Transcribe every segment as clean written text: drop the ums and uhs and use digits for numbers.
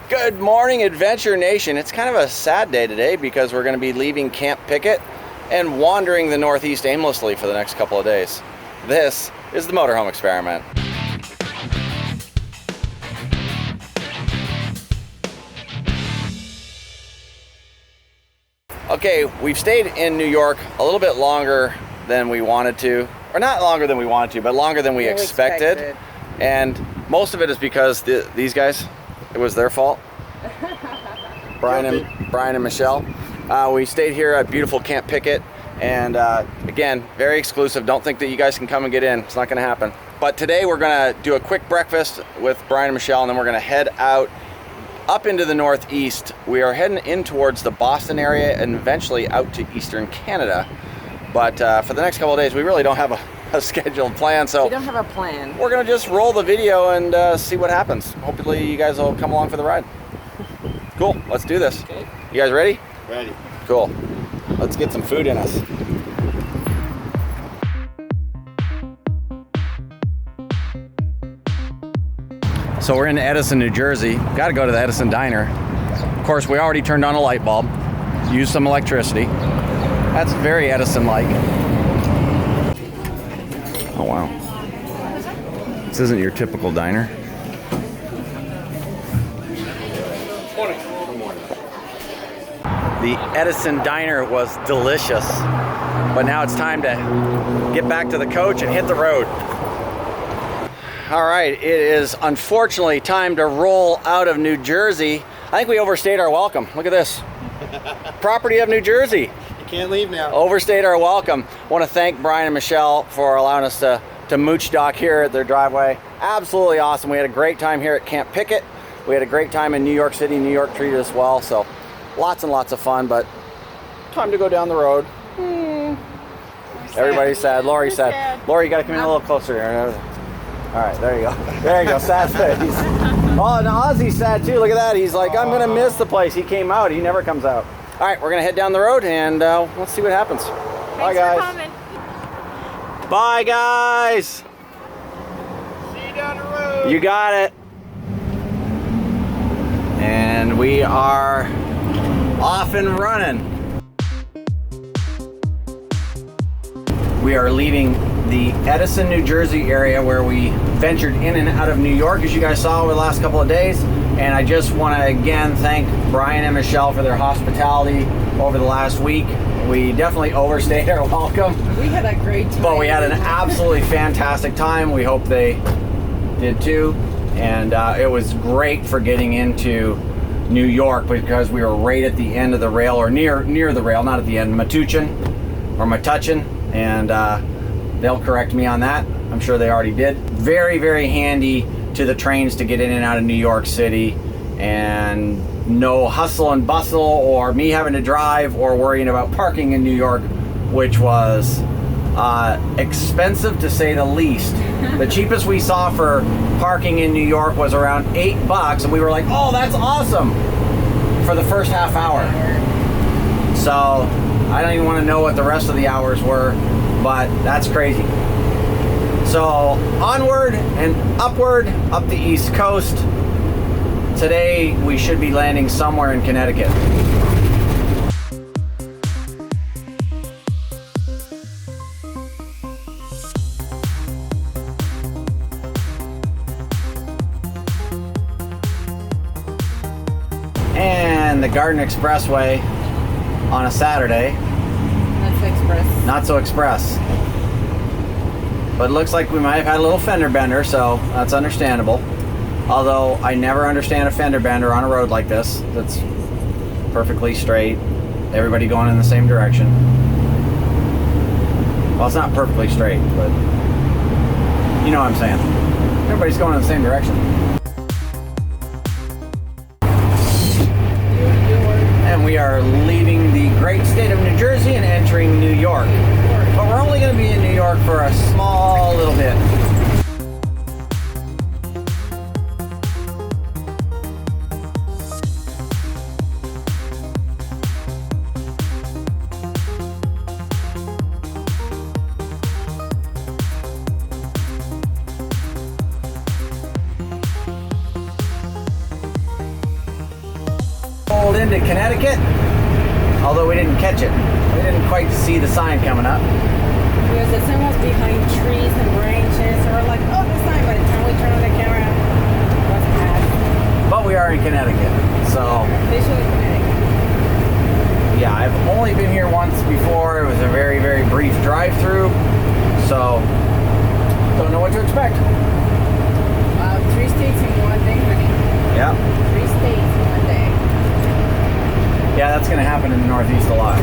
Good morning, Adventure Nation. It's kind of a sad day today because we're going to be leaving Camp Pickett and wandering the Northeast aimlessly for the next couple of days. This is the Motorhome Experiment. Okay, we've stayed in New York a little bit longer than we wanted to, or not longer than we wanted to, but longer than we expected. And most of it is because these guys, it was their fault. Brian and Michelle. We stayed here at beautiful Camp Pickett, and again, very exclusive. Don't think that you guys can come and get in. It's not going to happen. But today we're going to do a quick breakfast with Brian and Michelle, and then we're going to head out up into the Northeast. We are heading in towards the Boston area and eventually out to Eastern Canada. But for the next couple of days, we really don't have a scheduled plan, so we don't have a plan. We're gonna just roll the video and see what happens. Hopefully you guys will come along for the ride. Cool, let's do this. Okay. You guys ready? Ready. Cool. Let's get some food in us. So we're in Edison, New Jersey. Got to go to the Edison Diner. Of course, we already turned on a light bulb, used some electricity. That's very Edison-like. Oh, wow. This isn't your typical diner. The Edison Diner was delicious, but now it's time to get back to the coach and hit the road. All right, it is unfortunately time to roll out of New Jersey. I think we overstayed our welcome. Look at this. Property of New Jersey. You can't leave now. Overstayed our welcome. I want to thank Brian and Michelle for allowing us to mooch dock here at their driveway. Absolutely awesome. We had a great time here at Camp Pickett. We had a great time in New York City. New York treated us well, so lots and lots of fun, but time to go down the road. Everybody's sad. Lori's sad. Lori, you got to come in a little closer here. All right, there you go. There you go, sad face. Oh, and Ozzy's sad too. Look at that. He's like, I'm gonna miss the place. He came out. He never comes out. All right, we're gonna head down the road and let's see what happens. Bye, guys. Bye, guys. See you down the road. You got it. And we are off and running. We are leaving the Edison, New Jersey area where we ventured in and out of New York, as you guys saw over the last couple of days. And I just want to again thank Brian and Michelle for their hospitality over the last week. We definitely overstayed our welcome. We had a great time. But we had an absolutely fantastic time. We hope they did too. And it was great for getting into New York because we were right at the end of the rail, or near the rail, not at the end, Metuchen. And they'll correct me on that. I'm sure they already did. Very, very handy to the trains to get in and out of New York City, and no hustle and bustle or me having to drive or worrying about parking in New York, which was expensive to say the least. The cheapest we saw for parking in New York was around $8, and we were like, oh, that's awesome, for the first half hour. So I don't even want to know what the rest of the hours were, but that's crazy. So onward and upward up the East Coast. Today we should be landing somewhere in Connecticut. And the Garden Expressway on a Saturday. Not so express. But it looks like we might have had a little fender bender, so that's understandable. Although I never understand a fender bender on a road like this that's perfectly straight, everybody going in the same direction. Well, it's not perfectly straight, but you know what I'm saying. Everybody's going in the same direction. And we are leaving the great state of New Jersey and entering New York. But we're only going to be in New York for a small little bit. into Connecticut, although we didn't catch it. We didn't quite see the sign coming up. Because the sun was behind trees and branches, so we're like, oh, the sign. By the time we turned on the camera, it was past. But we are in Connecticut, so Officially Connecticut. yeah, I've only been here once before. It was a very, very brief drive-through, so don't know what to expect. 3 states in one day, honey. Yeah. 3 states in one day. Yeah, that's going to happen in the Northeast a lot.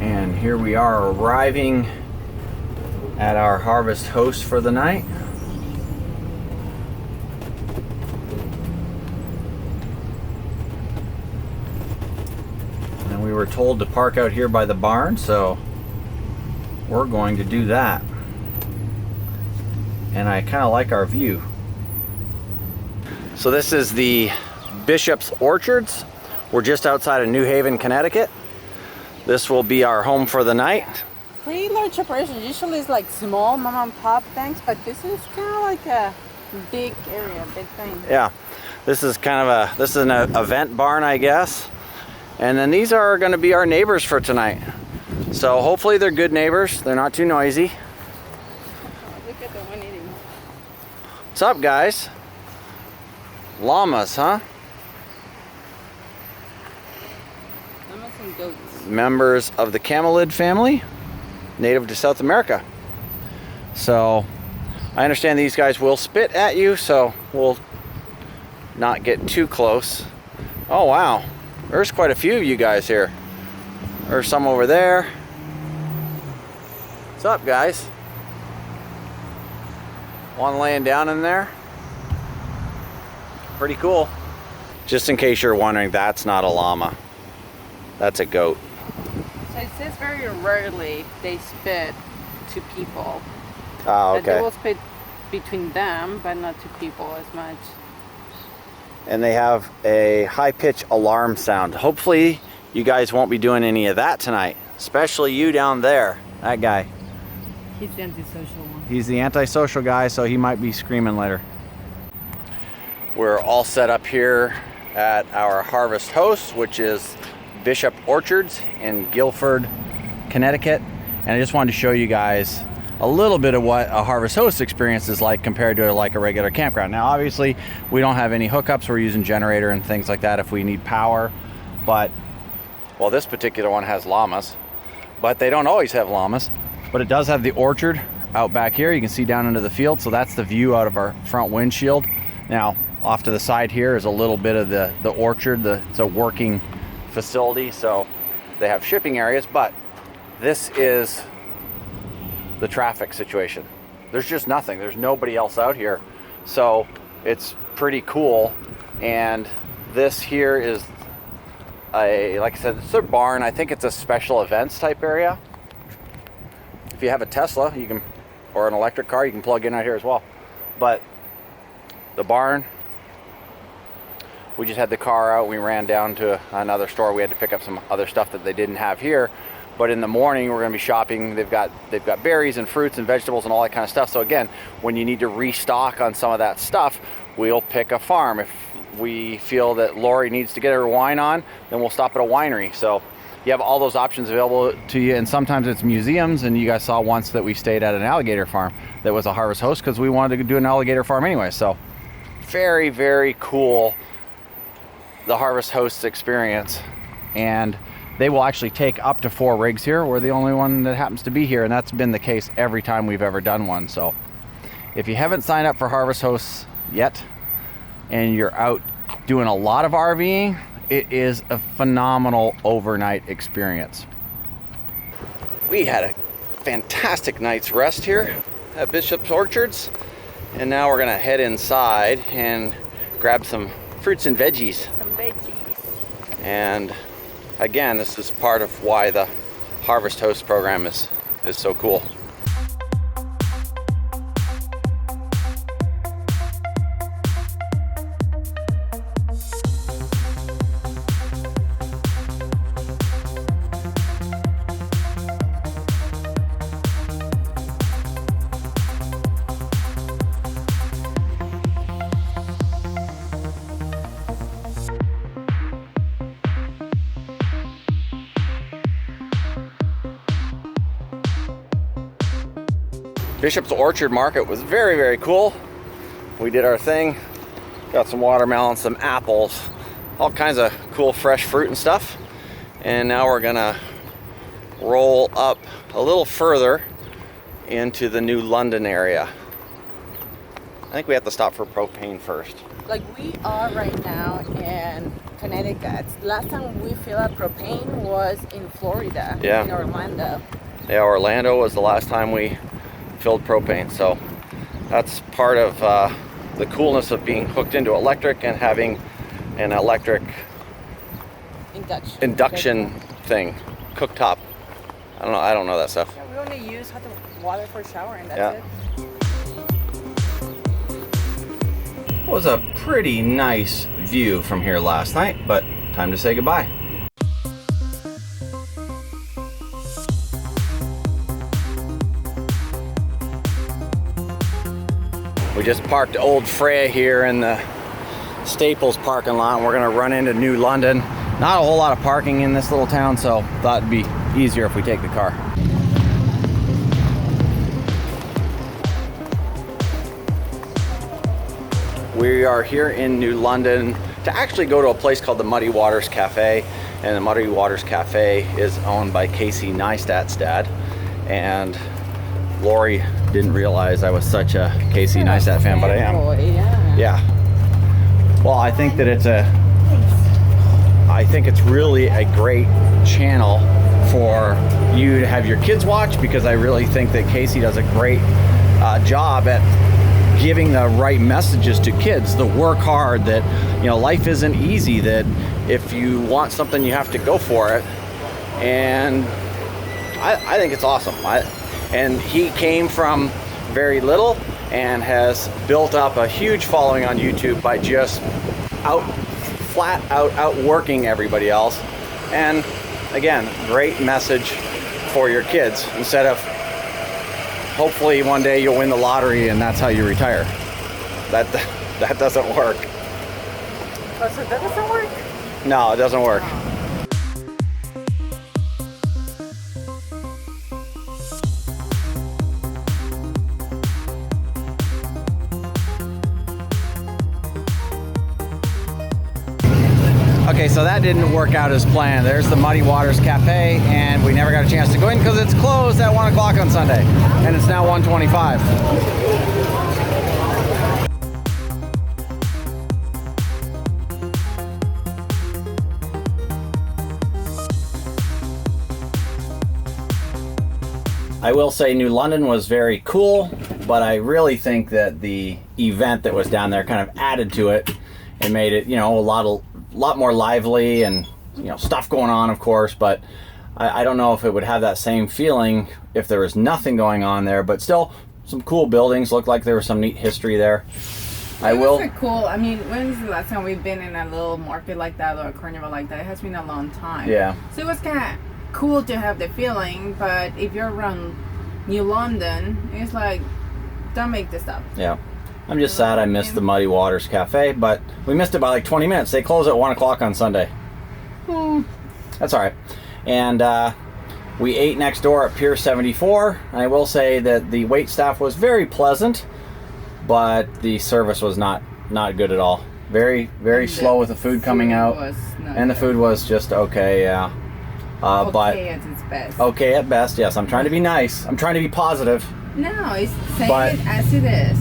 And here we are arriving at our harvest host for the night. And we were told to park out here by the barn, so we're going to do that. And I kind of like our view. So this is the Bishop's Orchards. We're just outside of New Haven, Connecticut. This will be our home for the night. Pretty large operation. Usually it's like small mom and pop things, but this is kind of like a big area, big thing. Yeah, this is kind of this is an event barn, I guess. And then these are going to be our neighbors for tonight. So hopefully they're good neighbors. They're not too noisy. Oh, look at the one eating. What's up, guys? Llamas, huh? Llamas and goats. Members of the camelid family, native to South America. So I understand these guys will spit at you, so we'll not get too close. Oh wow, there's quite a few of you guys here. There's some over there. What's up, guys? One laying down in there. Pretty cool. Just in case you're wondering, that's not a llama. That's a goat. So it says very rarely they spit to people. Ah, But they okay. will spit between them, but not to people as much. And they have a high-pitched alarm sound. Hopefully you guys won't be doing any of that tonight, especially you down there, that guy. He's the antisocial one. He's the antisocial guy, so he might be screaming later. We're all set up here at our harvest host, which is Bishop Orchards in Guilford, Connecticut. And I just wanted to show you guys a little bit of what a harvest host experience is like compared to like a regular campground. Now, obviously, we don't have any hookups. We're using generator and things like that if we need power. But, well, this particular one has llamas, but they don't always have llamas. But it does have the orchard out back here. You can see down into the field. So that's the view out of our front windshield. Now, off to the side here is a little bit of the orchard. It's a working facility, so they have shipping areas, but this is the traffic situation. There's just nothing. There's nobody else out here. So it's pretty cool. And this here is like I said, it's a barn. I think it's a special events type area. If you have a Tesla, you can, or an electric car, you can plug in out here as well. But the barn, we just had the car out. We ran down to another store. We had to pick up some other stuff that they didn't have here. But in the morning, we're going to be shopping. They've got berries and fruits and vegetables and all that kind of stuff. So again, when you need to restock on some of that stuff, we'll pick a farm. If we feel that Lori needs to get her wine on, then we'll stop at a winery. So you have all those options available to you. And sometimes it's museums. And you guys saw once that we stayed at an alligator farm that was a harvest host because we wanted to do an alligator farm anyway. So very, very cool, the harvest hosts experience. And they will actually take up to 4 rigs here. We're the only one that happens to be here, and that's been the case every time we've ever done one. So if you haven't signed up for harvest hosts yet and you're out doing a lot of RVing, it is a phenomenal overnight experience. We had a fantastic night's rest here at Bishop's Orchards, and now we're gonna head inside and grab some fruits and veggies. Some veggies. And again, this is part of why the Harvest Host program is so cool. Bishop's Orchard Market was very, very cool. We did our thing. Got some watermelon, some apples, all kinds of cool fresh fruit and stuff. And now we're gonna roll up a little further into the New London area. I think we have to stop for propane first. Like we are right now in Connecticut. Last time we filled up propane was in Florida, Yeah. in Orlando. Yeah, Orlando was the last time we filled propane. So that's part of the coolness of being hooked into electric and having an electric induction thing, cooktop. I don't know that stuff. Yeah, we only use hot water for showering, that's Yeah. it. It was a pretty nice view from here last night, but time to say goodbye. We just parked Old Freya here in the Staples parking lot, and we're gonna run into New London. Not a whole lot of parking in this little town, so thought it'd be easier if we take the car. We are here in New London to actually go to a place called the Muddy Waters Cafe, and the Muddy Waters Cafe is owned by Casey Neistat's dad, and Lori didn't realize I was such a Casey Neistat fan, but I am. Yeah. Yeah. Well, I think that I think it's really a great channel for you to have your kids watch, because I really think that Casey does a great job at giving the right messages to kids. The work hard, that life isn't easy, that if you want something you have to go for it. And I think it's awesome. And he came from very little and has built up a huge following on YouTube by just flat out outworking everybody else. And again, great message for your kids, instead of hopefully one day you'll win the lottery and that's how you retire. That doesn't work. Oh, so that doesn't work? No, it doesn't work. Okay, so that didn't work out as planned. There's the Muddy Waters Cafe, and we never got a chance to go in because it's closed at 1 o'clock on Sunday, and it's now 1:25. I will say New London was very cool, but I really think that the event that was down there kind of added to it and made it, a lot more lively, and stuff going on, of course, but I don't know if it would have that same feeling if there was nothing going on there. But still, some cool buildings. Looked like there was some neat history there. It was cool. I mean, when's the last time we've been in a little market like that or a carnival like that? It has been a long time. Yeah. So it was kind of cool to have the feeling, but if you're around New London, it's like, don't make this up. Yeah. I'm just sad I missed the Muddy Waters Cafe, but we missed it by like 20 minutes. They close at 1 o'clock on Sunday. That's all right. And we ate next door at Pier 74. I will say that the wait staff was very pleasant, but the service was not good at all. Very, very slow with the food coming out. And the food was just okay, yeah. Okay at its best. Okay at best, yes. I'm trying to be nice. I'm trying to be positive. No, it's saying it as it is.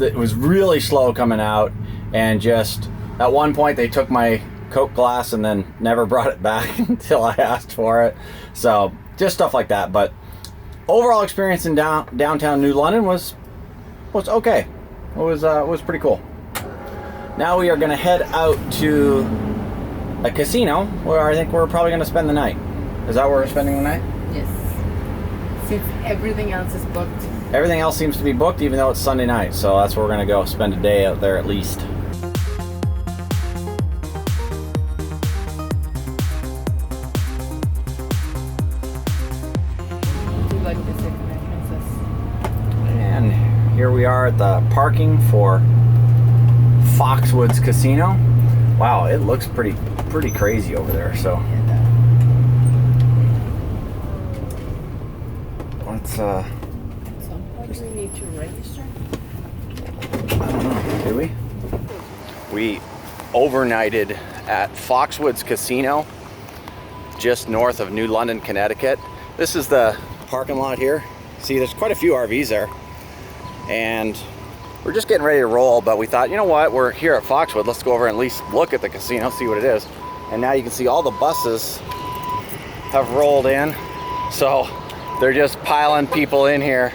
It was really slow coming out, and just at one point they took my Coke glass and then never brought it back until I asked for it. So just stuff like that. But overall experience in downtown New London was okay. It was pretty cool. Now we are going to head out to a casino where I think we're probably going to spend the night. Is that where we're spending the night? Yes. Since everything else is booked. Everything else seems to be booked, even though it's Sunday night. So that's where we're going to go spend a day out there at least. And here we are at the parking for Foxwoods Casino. Wow, it looks pretty crazy over there. So Let's At some point we need to register. I don't know, do we? We overnighted at Foxwoods Casino, just north of New London, Connecticut. This is the parking lot here. See, there's quite a few RVs there. And we're just getting ready to roll, but we thought, you know what, we're here at Foxwoods, let's go over and at least look at the casino, see what it is. And now you can see all the buses have rolled in. So they're just piling people in here,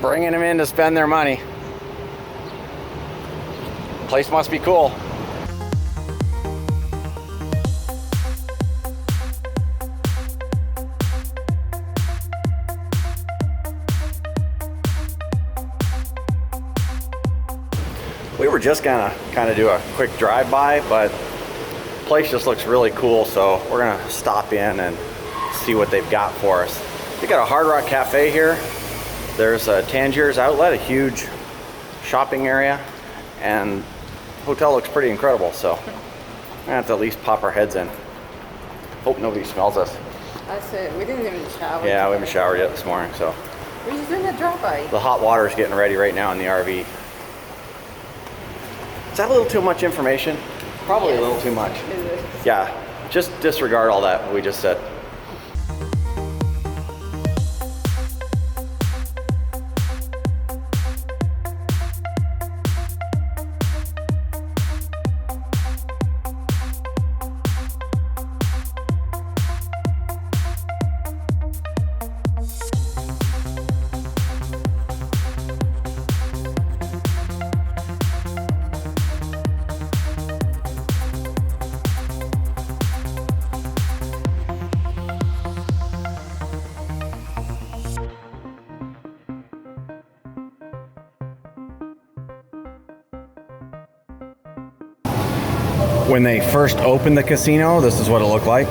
bringing them in to spend their money. Place must be cool. We were just gonna kind of do a quick drive-by, but the place just looks really cool, so we're gonna stop in and see what they've got for us. We got a Hard Rock Cafe here. There's a Tangier's Outlet, a huge shopping area, and the hotel looks pretty incredible, so we're gonna have to at least pop our heads in. Hope nobody smells us. I said, we didn't even shower. Yeah, we haven't showered yet this morning, so. We're just doing a drive-by. The hot water is getting ready right now in the RV. Is that a little too much information? Probably Yes. a little too much. Is it? Yeah, just disregard all that we just said. When they first opened the casino, this is what it looked like.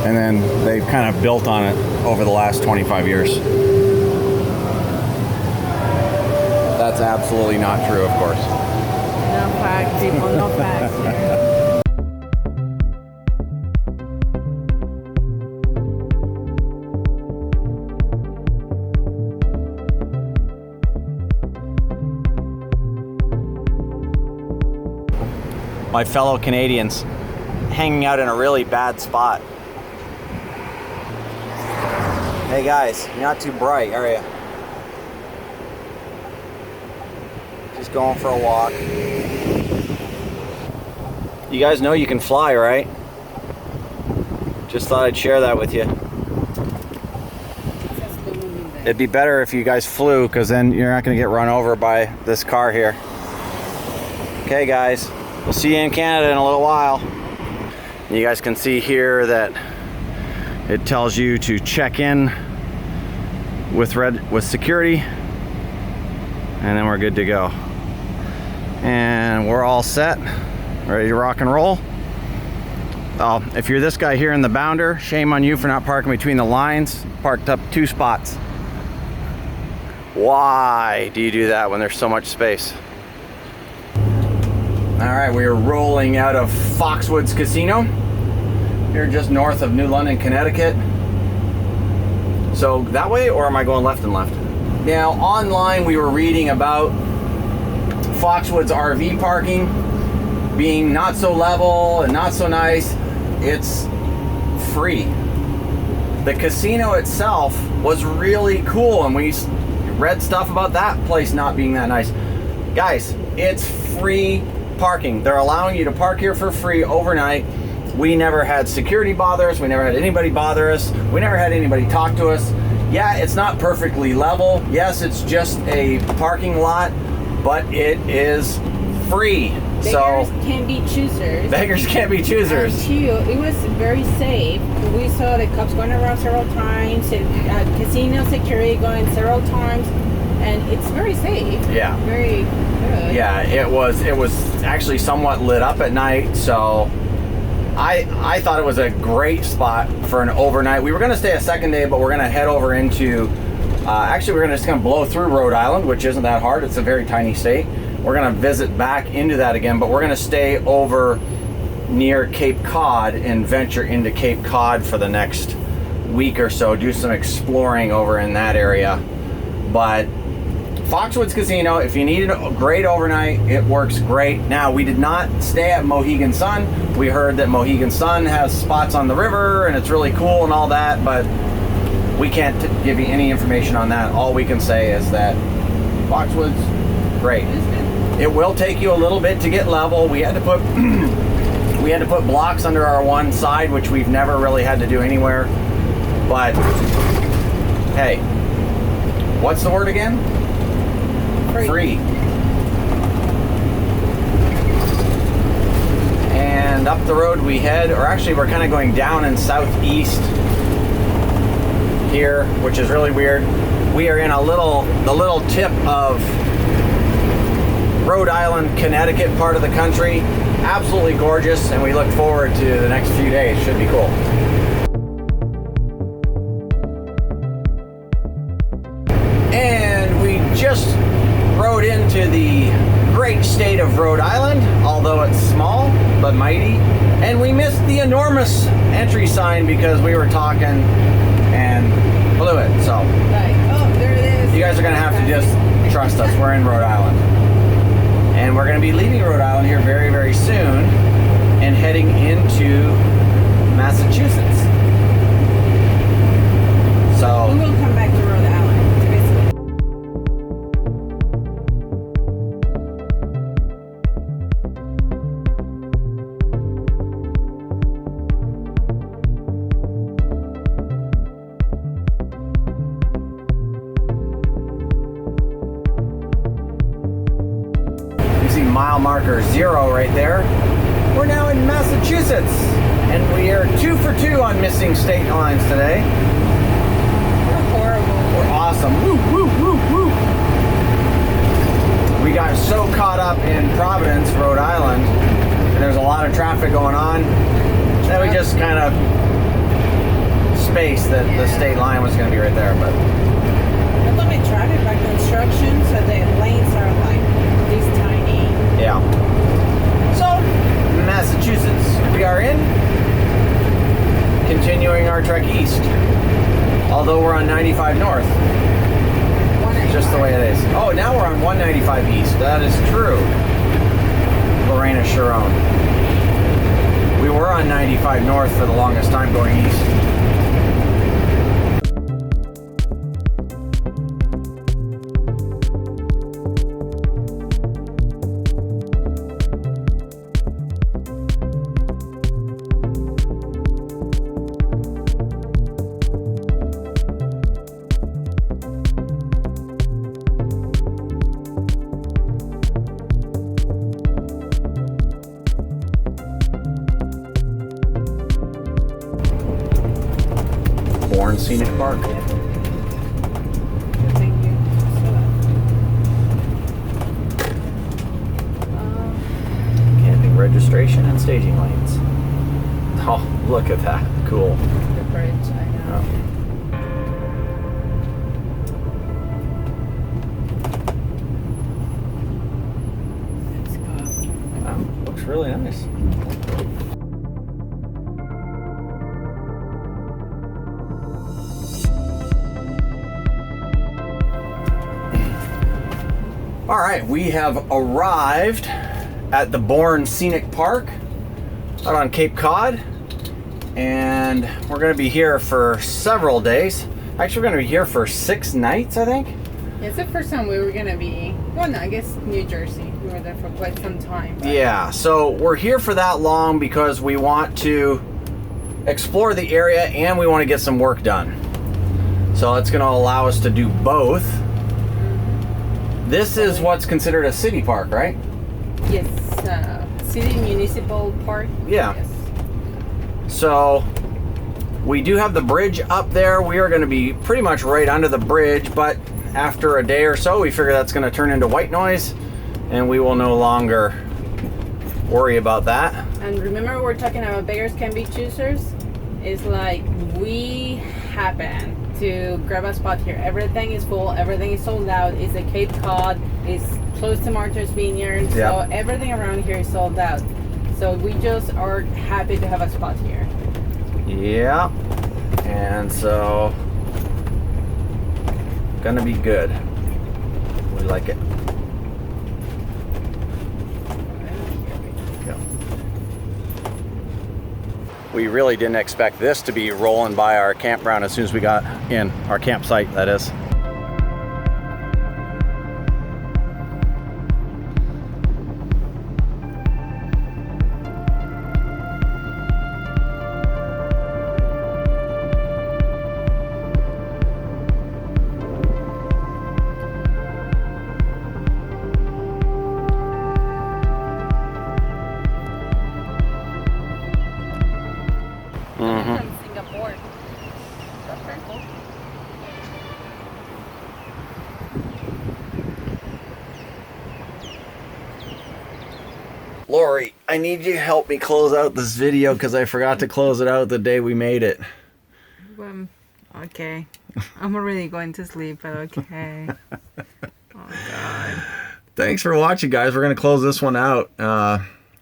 And then they've kind of built on it over the last 25 years. That's absolutely not true, of course. No facts, people, no facts. My fellow Canadians hanging out in a really bad spot. Hey guys, you're not too bright, are you? Just going for a walk. You guys know you can fly, right? Just thought I'd share that with you. It'd be better if you guys flew, because then you're not going to get run over by this car here. Okay guys, we'll see you in Canada in a little while. You guys can see here that it tells you to check in with security, and then we're good to go. And we're all set, ready to rock and roll. Oh, if you're this guy here in the bounder, shame on you for not parking between the lines. Parked up 2 spots. Why do you do that when there's so much space? All right, we are rolling out of Foxwoods Casino. Here just north of New London, Connecticut. So that way, or am I going left and left? Now, online we were reading about Foxwoods RV Parking being not so level and not so nice. It's free. The casino itself was really cool, and we read stuff about that place not being that nice. Guys, it's free parking. They're allowing you to park here for free overnight. We never had security bother us. We never had anybody bother us. We never had anybody talk to us. Yeah, it's not perfectly level. Yes, it's just a parking lot, but it is free. Beggars can't be choosers. Beggars can't be choosers. And two, it was very safe. We saw the cops going around several times, and casino security going several times, and it's very safe. Yeah. Very good. Yeah, it was actually somewhat lit up at night, so I thought it was a great spot for an overnight. We were going to stay a second day, but we're going to head over into, actually we're just going to blow through Rhode Island, which isn't that hard. It's a very tiny state. We're going to visit back into that again, but we're going to stay over near Cape Cod and venture into Cape Cod for the next week or so, do some exploring over in that area. But Foxwoods Casino, if you needed a great overnight, it works great. Now, we did not stay at Mohegan Sun. We heard that Mohegan Sun has spots on the river and it's really cool and all that, but we can't give you any information on that. All we can say is that Foxwoods, great. It will take you a little bit to get level. We had to put we had to put blocks under our one side, which we've never really had to do anywhere. But hey, what's the word again? Free. And up the road we head, or actually we're kind of going down and southeast here, which is really weird. We are in the little tip of Rhode Island, Connecticut part of the country. Absolutely gorgeous, and we look forward to the next few days. Should be cool. And we just rode into the great state of Rhode Island, although it's small but mighty. And we missed the enormous entry sign because we were talking and blew it. So oh, there it is. You guys are gonna have to just trust us. We're in Rhode Island, and we're gonna be leaving Rhode Island here very, very soon and heading into Massachusetts. So we will come back to Rhode Island. mile marker 0 right there. We're now in Massachusetts, and we are 2 for 2 on missing state lines today. We're horrible. We're awesome. Woo, woo, woo, woo. We got so caught up in Providence, Rhode Island, and there's a lot of traffic going on, that we just kind of spaced that the state line was going to be right there. But a little bit traffic by construction, so the lanes are like this tiny. yeah. So, Massachusetts, we are in. Continuing our trek east. Although we're on 95 north. It's just the way it is. Oh, now we're on 195 east. That is true. Lorena Sharon. We were on 95 north for the longest time going east. Scenic Park. Thank you. Camping registration and staging lanes. Oh, look at that. Cool. The bridge, I know. Oh. Looks really nice. All right, we have arrived at the Bourne Scenic Park out on Cape Cod, and we're going to be here for several days. Actually, we're going to be here for 6 nights, I think. It's the first time we were going to be, well, no, I guess New Jersey. We were there for quite some time. But. Yeah, so we're here for that long because we want to explore the area and we want to get some work done. So it's going to allow us to do both. This is what's considered a city park, right? Yes, city municipal park. Yeah. Yes. So we do have the bridge up there. We are going to be pretty much right under the bridge, but after a day or so, we figure that's going to turn into white noise, and we will no longer worry about that. And remember, we're talking about beggars can be choosers. It's like we happen to grab a spot here. Everything is full, everything is sold out. It's a Cape Cod, it's close to Martha's Vineyard, Yep. So everything around here is sold out. So we just are happy to have a spot here. Yeah. And so, gonna be good. We like it. Yeah. We really didn't expect this to be rolling by our campground as soon as we got in, our campsite, that is. From Singapore. That's very cool. Lori, I need you to help me close out this video because I forgot to close it out the day we made it. Okay. I'm already going to sleep, but okay. Oh, God. Thanks for watching, guys. We're going to close this one out.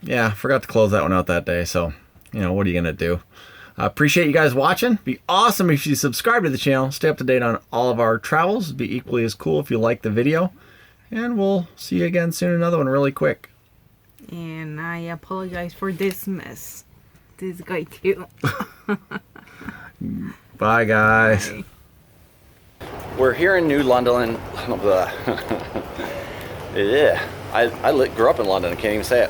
Yeah, forgot to close that one out that day, so, you know, what are you going to do? Appreciate you guys watching. Be awesome if you subscribe to the channel. Stay up to date on all of our travels. Be equally as cool if you like the video. And we'll see you again soon. Another one really quick. And I apologize for this mess. This guy too. Bye, guys. Bye. We're here in New London. Yeah, I grew up in London. I can't even say it.